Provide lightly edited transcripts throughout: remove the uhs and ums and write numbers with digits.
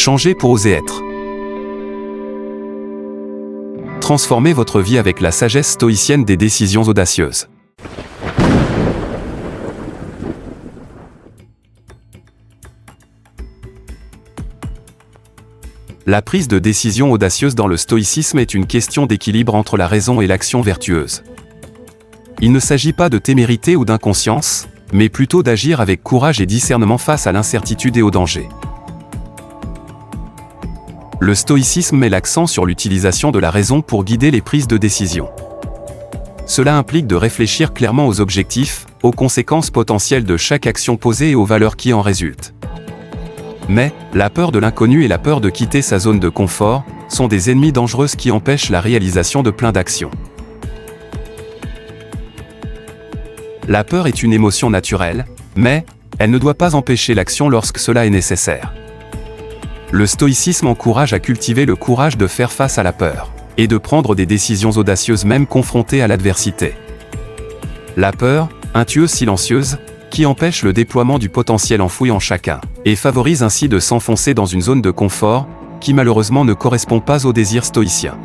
Changez pour oser être. Transformez votre vie avec la sagesse stoïcienne des décisions audacieuses. La prise de décision audacieuse dans le stoïcisme est une question d'équilibre entre la raison et l'action vertueuse. Il ne s'agit pas de témérité ou d'inconscience, mais plutôt d'agir avec courage et discernement face à l'incertitude et au danger. Le stoïcisme met l'accent sur l'utilisation de la raison pour guider les prises de décision. Cela implique de réfléchir clairement aux objectifs, aux conséquences potentielles de chaque action posée et aux valeurs qui en résultent. Mais, la peur de l'inconnu et la peur de quitter sa zone de confort sont des ennemis dangereux qui empêchent la réalisation de plein d'actions. La peur est une émotion naturelle, mais elle ne doit pas empêcher l'action lorsque cela est nécessaire. Le stoïcisme encourage à cultiver le courage de faire face à la peur, et de prendre des décisions audacieuses même confrontées à l'adversité. La peur, un tueuse silencieuse, qui empêche le déploiement du potentiel enfoui en chacun, et favorise ainsi de s'enfoncer dans une zone de confort, qui malheureusement ne correspond pas au désir stoïcien.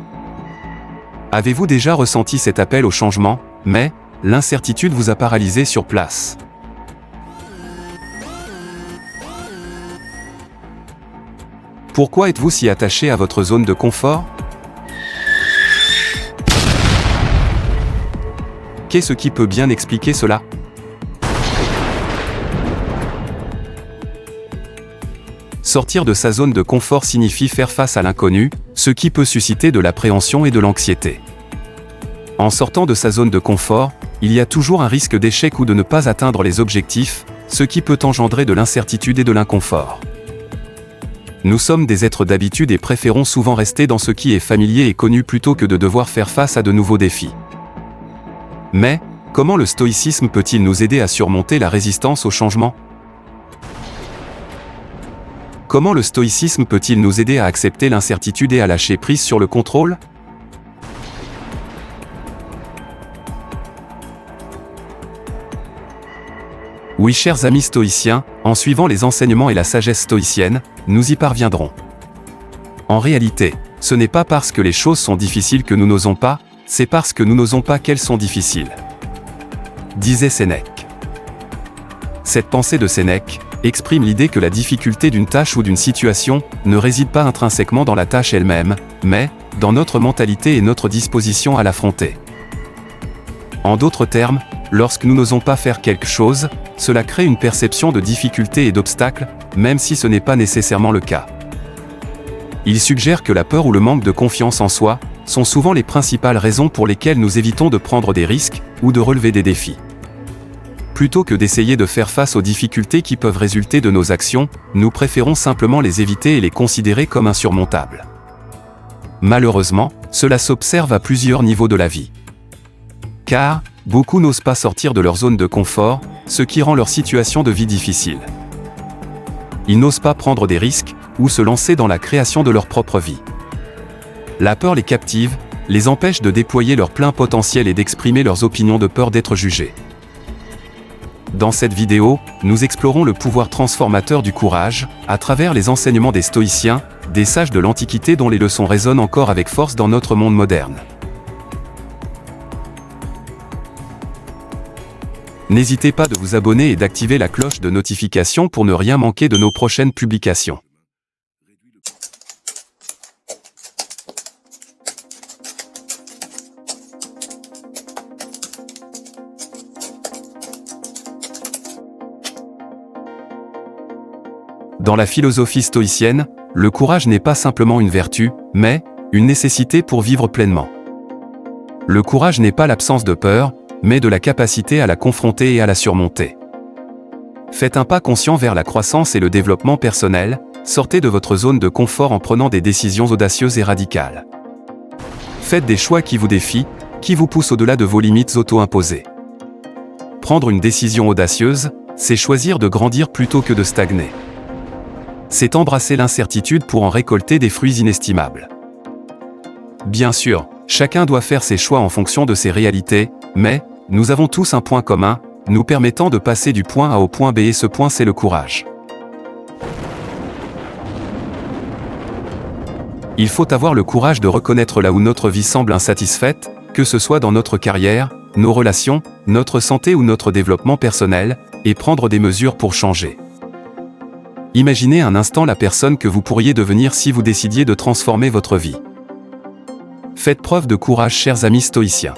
Avez-vous déjà ressenti cet appel au changement, mais l'incertitude vous a paralysé sur place? Pourquoi êtes-vous si attaché à votre zone de confort? Qu'est-ce qui peut bien expliquer cela? Sortir de sa zone de confort signifie faire face à l'inconnu, ce qui peut susciter de l'appréhension et de l'anxiété. En sortant de sa zone de confort, il y a toujours un risque d'échec ou de ne pas atteindre les objectifs, ce qui peut engendrer de l'incertitude et de l'inconfort. Nous sommes des êtres d'habitude et préférons souvent rester dans ce qui est familier et connu plutôt que de devoir faire face à de nouveaux défis. Mais, comment le stoïcisme peut-il nous aider à surmonter la résistance au changement? Comment le stoïcisme peut-il nous aider à accepter l'incertitude et à lâcher prise sur le contrôle? Oui, chers amis stoïciens, en suivant les enseignements et la sagesse stoïcienne, nous y parviendrons. En réalité, ce n'est pas parce que les choses sont difficiles que nous n'osons pas, c'est parce que nous n'osons pas qu'elles sont difficiles. Disait Sénèque. Cette pensée de Sénèque exprime l'idée que la difficulté d'une tâche ou d'une situation ne réside pas intrinsèquement dans la tâche elle-même, mais dans notre mentalité et notre disposition à l'affronter. En d'autres termes, lorsque nous n'osons pas faire quelque chose, cela crée une perception de difficulté et d'obstacle, même si ce n'est pas nécessairement le cas. Il suggère que la peur ou le manque de confiance en soi sont souvent les principales raisons pour lesquelles nous évitons de prendre des risques ou de relever des défis. Plutôt que d'essayer de faire face aux difficultés qui peuvent résulter de nos actions, nous préférons simplement les éviter et les considérer comme insurmontables. Malheureusement, cela s'observe à plusieurs niveaux de la vie. Car, beaucoup n'osent pas sortir de leur zone de confort, ce qui rend leur situation de vie difficile. Ils n'osent pas prendre des risques, ou se lancer dans la création de leur propre vie. La peur les captive, les empêche de déployer leur plein potentiel et d'exprimer leurs opinions de peur d'être jugés. Dans cette vidéo, nous explorons le pouvoir transformateur du courage, à travers les enseignements des stoïciens, des sages de l'Antiquité dont les leçons résonnent encore avec force dans notre monde moderne. N'hésitez pas de vous abonner et d'activer la cloche de notification pour ne rien manquer de nos prochaines publications. Dans la philosophie stoïcienne, le courage n'est pas simplement une vertu, mais une nécessité pour vivre pleinement. Le courage n'est pas l'absence de peur, mais de la capacité à la confronter et à la surmonter. Faites un pas conscient vers la croissance et le développement personnel, sortez de votre zone de confort en prenant des décisions audacieuses et radicales. Faites des choix qui vous défient, qui vous poussent au-delà de vos limites auto-imposées. Prendre une décision audacieuse, c'est choisir de grandir plutôt que de stagner. C'est embrasser l'incertitude pour en récolter des fruits inestimables. Bien sûr, chacun doit faire ses choix en fonction de ses réalités, mais nous avons tous un point commun, nous permettant de passer du point A au point B et ce point c'est le courage. Il faut avoir le courage de reconnaître là où notre vie semble insatisfaite, que ce soit dans notre carrière, nos relations, notre santé ou notre développement personnel, et prendre des mesures pour changer. Imaginez un instant la personne que vous pourriez devenir si vous décidiez de transformer votre vie. Faites preuve de courage, chers amis stoïciens.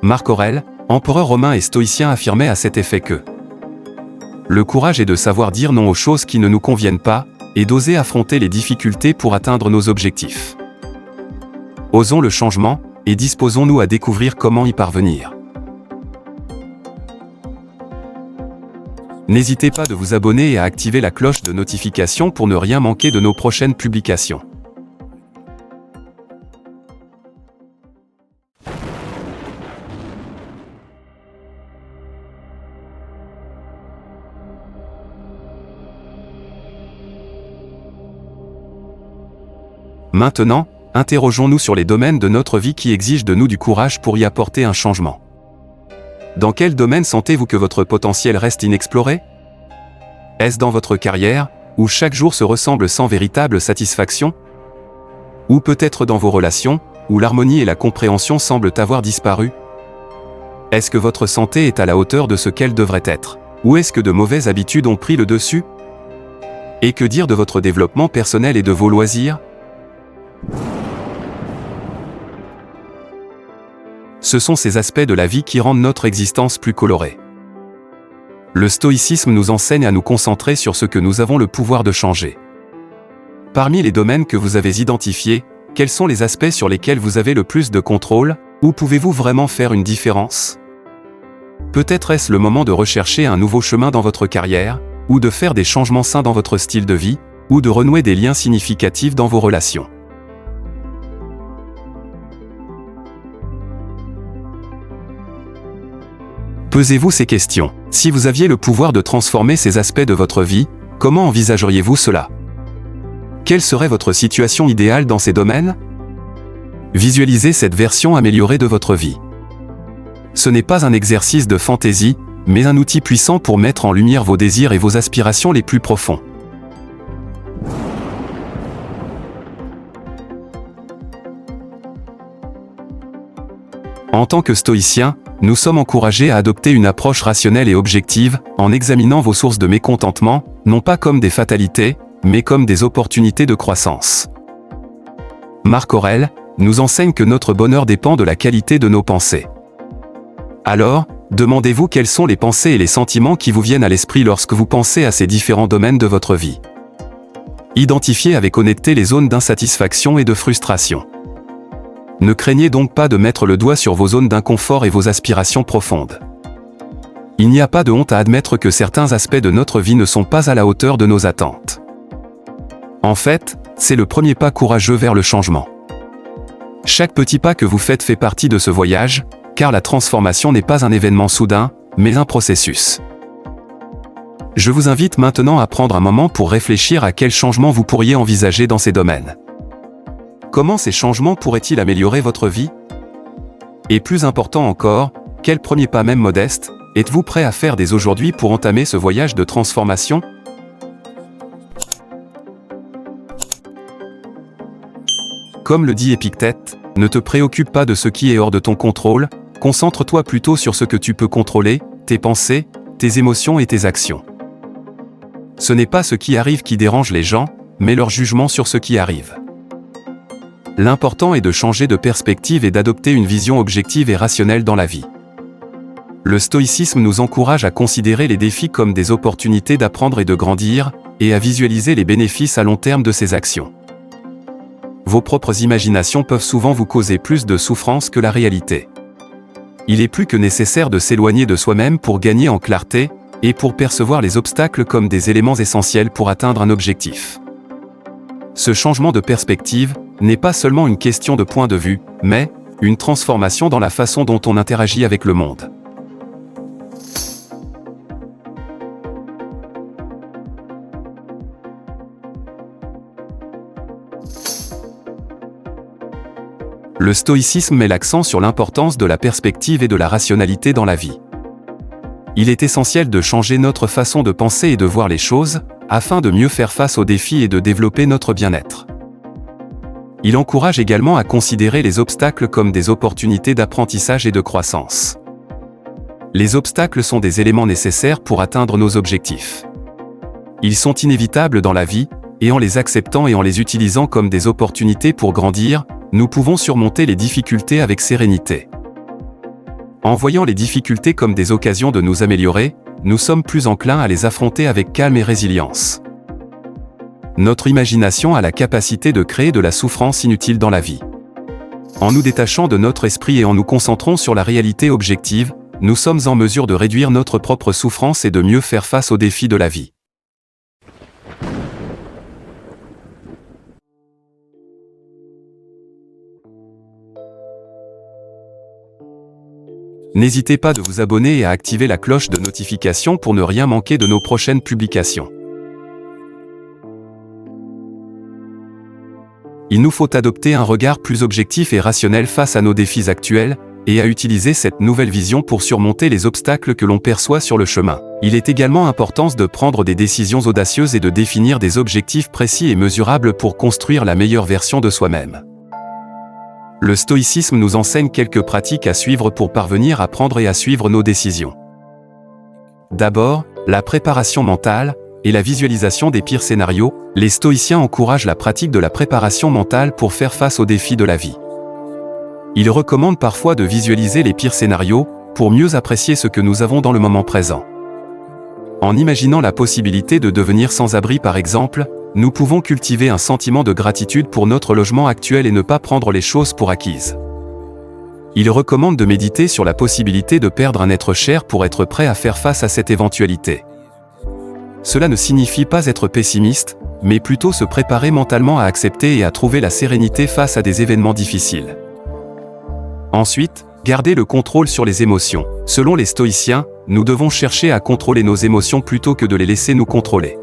Marc Aurèle, empereur romain et stoïcien, affirmait à cet effet que le courage est de savoir dire non aux choses qui ne nous conviennent pas, et d'oser affronter les difficultés pour atteindre nos objectifs. Osons le changement, et disposons-nous à découvrir comment y parvenir. N'hésitez pas de vous abonner et à activer la cloche de notification pour ne rien manquer de nos prochaines publications. Maintenant, interrogeons-nous sur les domaines de notre vie qui exigent de nous du courage pour y apporter un changement. Dans quel domaine sentez-vous que votre potentiel reste inexploré? Est-ce dans votre carrière, où chaque jour se ressemble sans véritable satisfaction? Ou peut-être dans vos relations, où l'harmonie et la compréhension semblent avoir disparu? Est-ce que votre santé est à la hauteur de ce qu'elle devrait être? Ou est-ce que de mauvaises habitudes ont pris le dessus? Et que dire de votre développement personnel et de vos loisirs? Ce sont ces aspects de la vie qui rendent notre existence plus colorée. Le stoïcisme nous enseigne à nous concentrer sur ce que nous avons le pouvoir de changer. Parmi les domaines que vous avez identifiés, quels sont les aspects sur lesquels vous avez le plus de contrôle? Où pouvez-vous vraiment faire une différence? Peut-être est-ce le moment de rechercher un nouveau chemin dans votre carrière, ou de faire des changements sains dans votre style de vie, ou de renouer des liens significatifs dans vos relations. Posez-vous ces questions. Si vous aviez le pouvoir de transformer ces aspects de votre vie, comment envisageriez-vous cela? Quelle serait votre situation idéale dans ces domaines? Visualisez cette version améliorée de votre vie. Ce n'est pas un exercice de fantaisie, mais un outil puissant pour mettre en lumière vos désirs et vos aspirations les plus profonds. En tant que stoïcien, nous sommes encouragés à adopter une approche rationnelle et objective, en examinant vos sources de mécontentement, non pas comme des fatalités, mais comme des opportunités de croissance. Marc Aurèle nous enseigne que notre bonheur dépend de la qualité de nos pensées. Alors, demandez-vous quelles sont les pensées et les sentiments qui vous viennent à l'esprit lorsque vous pensez à ces différents domaines de votre vie. Identifiez avec honnêteté les zones d'insatisfaction et de frustration. Ne craignez donc pas de mettre le doigt sur vos zones d'inconfort et vos aspirations profondes. Il n'y a pas de honte à admettre que certains aspects de notre vie ne sont pas à la hauteur de nos attentes. En fait, c'est le premier pas courageux vers le changement. Chaque petit pas que vous faites fait partie de ce voyage, car la transformation n'est pas un événement soudain, mais un processus. Je vous invite maintenant à prendre un moment pour réfléchir à quels changements vous pourriez envisager dans ces domaines. Comment ces changements pourraient-ils améliorer votre vie? Et plus important encore, quel premier pas, même modeste, êtes-vous prêt à faire dès aujourd'hui pour entamer ce voyage de transformation? Comme le dit Épictète, ne te préoccupe pas de ce qui est hors de ton contrôle, concentre-toi plutôt sur ce que tu peux contrôler, tes pensées, tes émotions et tes actions. Ce n'est pas ce qui arrive qui dérange les gens, mais leur jugement sur ce qui arrive. L'important est de changer de perspective et d'adopter une vision objective et rationnelle dans la vie. Le stoïcisme nous encourage à considérer les défis comme des opportunités d'apprendre et de grandir, et à visualiser les bénéfices à long terme de ces actions. Vos propres imaginations peuvent souvent vous causer plus de souffrance que la réalité. Il est plus que nécessaire de s'éloigner de soi-même pour gagner en clarté, et pour percevoir les obstacles comme des éléments essentiels pour atteindre un objectif. Ce changement de perspective n'est pas seulement une question de point de vue, mais une transformation dans la façon dont on interagit avec le monde. Le stoïcisme met l'accent sur l'importance de la perspective et de la rationalité dans la vie. Il est essentiel de changer notre façon de penser et de voir les choses, afin de mieux faire face aux défis et de développer notre bien-être. Il encourage également à considérer les obstacles comme des opportunités d'apprentissage et de croissance. Les obstacles sont des éléments nécessaires pour atteindre nos objectifs. Ils sont inévitables dans la vie, et en les acceptant et en les utilisant comme des opportunités pour grandir, nous pouvons surmonter les difficultés avec sérénité. En voyant les difficultés comme des occasions de nous améliorer, nous sommes plus enclins à les affronter avec calme et résilience. Notre imagination a la capacité de créer de la souffrance inutile dans la vie. En nous détachant de notre esprit et en nous concentrant sur la réalité objective, nous sommes en mesure de réduire notre propre souffrance et de mieux faire face aux défis de la vie. N'hésitez pas de vous abonner et à activer la cloche de notification pour ne rien manquer de nos prochaines publications. Il nous faut adopter un regard plus objectif et rationnel face à nos défis actuels, et à utiliser cette nouvelle vision pour surmonter les obstacles que l'on perçoit sur le chemin. Il est également important de prendre des décisions audacieuses et de définir des objectifs précis et mesurables pour construire la meilleure version de soi-même. Le stoïcisme nous enseigne quelques pratiques à suivre pour parvenir à prendre et à suivre nos décisions. D'abord, la préparation mentale et la visualisation des pires scénarios. Les stoïciens encouragent la pratique de la préparation mentale pour faire face aux défis de la vie. Ils recommandent parfois de visualiser les pires scénarios pour mieux apprécier ce que nous avons dans le moment présent. En imaginant la possibilité de devenir sans abri par exemple, nous pouvons cultiver un sentiment de gratitude pour notre logement actuel et ne pas prendre les choses pour acquises. Il recommande de méditer sur la possibilité de perdre un être cher pour être prêt à faire face à cette éventualité. Cela ne signifie pas être pessimiste, mais plutôt se préparer mentalement à accepter et à trouver la sérénité face à des événements difficiles. Ensuite, garder le contrôle sur les émotions. Selon les stoïciens, nous devons chercher à contrôler nos émotions plutôt que de les laisser nous contrôler.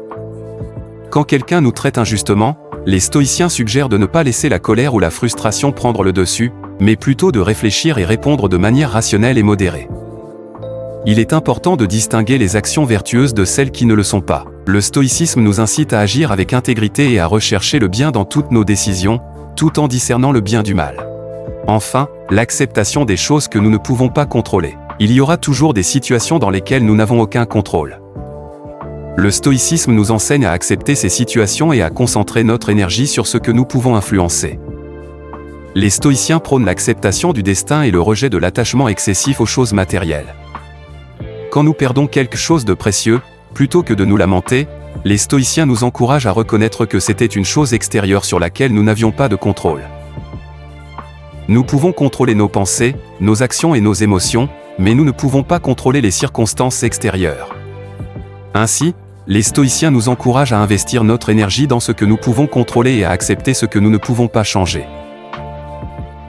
Quand quelqu'un nous traite injustement, les stoïciens suggèrent de ne pas laisser la colère ou la frustration prendre le dessus, mais plutôt de réfléchir et répondre de manière rationnelle et modérée. Il est important de distinguer les actions vertueuses de celles qui ne le sont pas. Le stoïcisme nous incite à agir avec intégrité et à rechercher le bien dans toutes nos décisions, tout en discernant le bien du mal. Enfin, l'acceptation des choses que nous ne pouvons pas contrôler. Il y aura toujours des situations dans lesquelles nous n'avons aucun contrôle. Le stoïcisme nous enseigne à accepter ces situations et à concentrer notre énergie sur ce que nous pouvons influencer. Les stoïciens prônent l'acceptation du destin et le rejet de l'attachement excessif aux choses matérielles. Quand nous perdons quelque chose de précieux, plutôt que de nous lamenter, les stoïciens nous encouragent à reconnaître que c'était une chose extérieure sur laquelle nous n'avions pas de contrôle. Nous pouvons contrôler nos pensées, nos actions et nos émotions, mais nous ne pouvons pas contrôler les circonstances extérieures. Ainsi, les stoïciens nous encouragent à investir notre énergie dans ce que nous pouvons contrôler et à accepter ce que nous ne pouvons pas changer.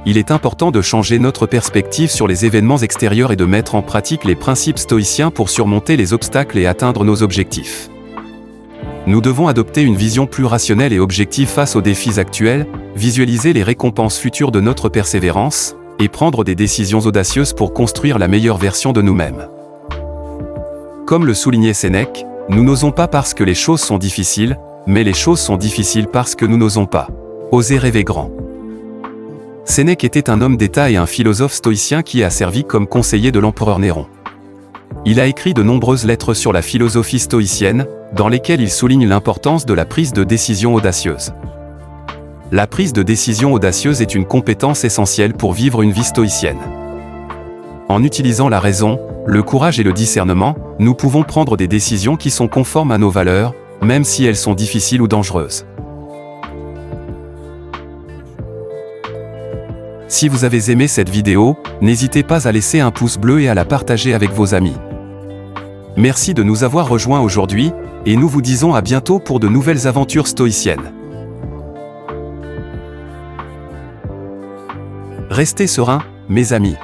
Il est important de changer notre perspective sur les événements extérieurs et de mettre en pratique les principes stoïciens pour surmonter les obstacles et atteindre nos objectifs. Nous devons adopter une vision plus rationnelle et objective face aux défis actuels, visualiser les récompenses futures de notre persévérance, et prendre des décisions audacieuses pour construire la meilleure version de nous-mêmes. Comme le soulignait Sénèque, nous n'osons pas parce que les choses sont difficiles, mais les choses sont difficiles parce que nous n'osons pas. Oser rêver grand. Sénèque était un homme d'État et un philosophe stoïcien qui a servi comme conseiller de l'empereur Néron. Il a écrit de nombreuses lettres sur la philosophie stoïcienne, dans lesquelles il souligne l'importance de la prise de décision audacieuse. La prise de décision audacieuse est une compétence essentielle pour vivre une vie stoïcienne. En utilisant la raison, le courage et le discernement, nous pouvons prendre des décisions qui sont conformes à nos valeurs, même si elles sont difficiles ou dangereuses. Si vous avez aimé cette vidéo, n'hésitez pas à laisser un pouce bleu et à la partager avec vos amis. Merci de nous avoir rejoints aujourd'hui, et nous vous disons à bientôt pour de nouvelles aventures stoïciennes. Restez sereins, mes amis.